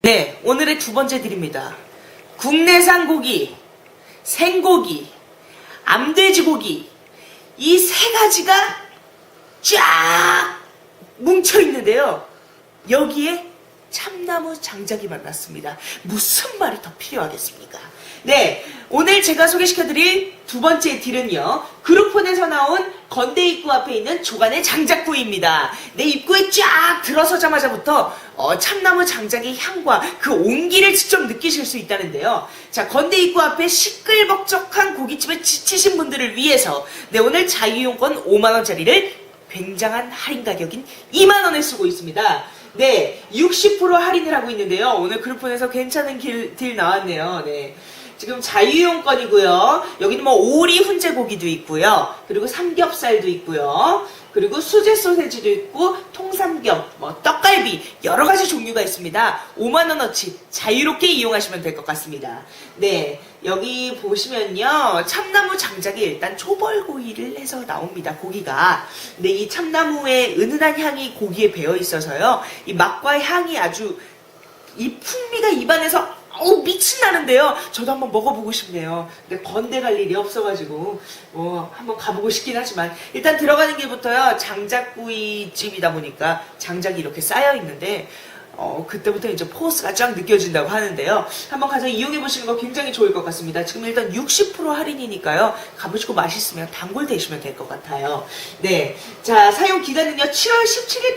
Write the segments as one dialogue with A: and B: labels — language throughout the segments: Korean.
A: 네, 오늘의 두 번째 딜입니다. 국내산 고기, 생고기, 암돼지고기, 이 세 가지가 쫙 뭉쳐 있는데요. 여기에 참나무 장작이 만났습니다. 무슨 말이 더 필요하겠습니까? 네, 오늘 제가 소개시켜드릴 두 번째 딜은요, 그룹폰에서 나온 건대 입구 앞에 있는 조간의 장작구이입니다. 네, 입구에 쫙 들어서자마자부터 참나무 장작의 향과 그 온기를 직접 느끼실 수 있다는데요. 자, 건대 입구 앞에 시끌벅적한 고깃집에 지치신 분들을 위해서 네, 오늘 자유이용권 5만원짜리를 굉장한 할인 가격인 2만원에 쓰고 있습니다. 네, 60% 할인을 하고 있는데요. 오늘 그룹폰에서 괜찮은 딜 나왔네요. 네. 지금 자유용권이고요. 여기는 뭐 오리 훈제고기도 있고요. 그리고 삼겹살도 있고요. 그리고 수제 소세지도 있고 통삼겹, 뭐 떡갈비 여러 가지 종류가 있습니다. 5만원어치 자유롭게 이용하시면 될 것 같습니다. 네, 여기 보시면요, 참나무 장작이 일단 초벌구이를 해서 나옵니다. 고기가. 네, 이 참나무의 은은한 향이 고기에 배어 있어서요, 이 맛과 향이 아주 이 풍미가 입안에서 미친나는데요. 저도 한번 먹어보고 싶네요. 근데 건대 갈 일이 없어가지고 한번 가보고 싶긴 하지만, 일단 들어가는 길부터요, 장작구이 집이다 보니까 장작이 이렇게 쌓여 있는데 그때부터 이제 포스가 쫙 느껴진다고 하는데요. 한번 가서 이용해보시는 거 굉장히 좋을 것 같습니다. 지금 일단 60% 할인이니까요. 가보시고 맛있으면 단골 되시면 될 것 같아요. 네. 자, 사용 기간은요, 7월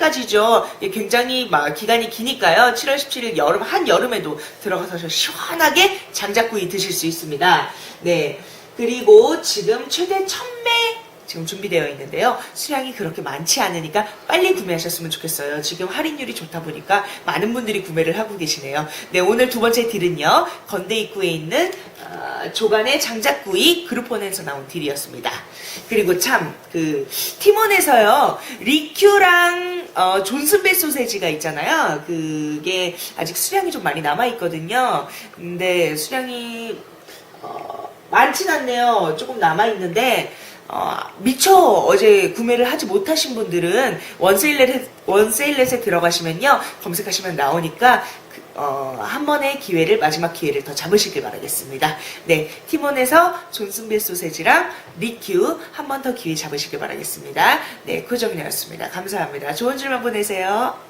A: 17일까지죠. 굉장히 기간이 기니까요. 7월 17일 한여름에도 들어가서 시원하게 장작구이 드실 수 있습니다. 네. 그리고 지금 최대 1000매 지금 준비되어 있는데요. 수량이 그렇게 많지 않으니까 빨리 구매하셨으면 좋겠어요. 지금 할인율이 좋다 보니까 많은 분들이 구매를 하고 계시네요. 네, 오늘 두 번째 딜은요, 건대 입구에 있는 조간의 장작구이 그룹폰에서 나온 딜이었습니다. 그리고 참 티몬에서요, 리큐랑 존슨베 소세지가 있잖아요. 그게 아직 수량이 좀 많이 남아있거든요. 근데 수량이 많진 않네요. 조금 남아있는데 미처 어제 구매를 하지 못하신 분들은 원세일렛에 들어가시면요, 검색하시면 나오니까 한 번의 기회를, 마지막 기회를 더 잡으시길 바라겠습니다. 네, 티몬에서 존슨빌 소세지랑 리큐 한 번 더 기회 잡으시길 바라겠습니다. 네, 고정이었습니다. 감사합니다. 좋은 주말 보내세요.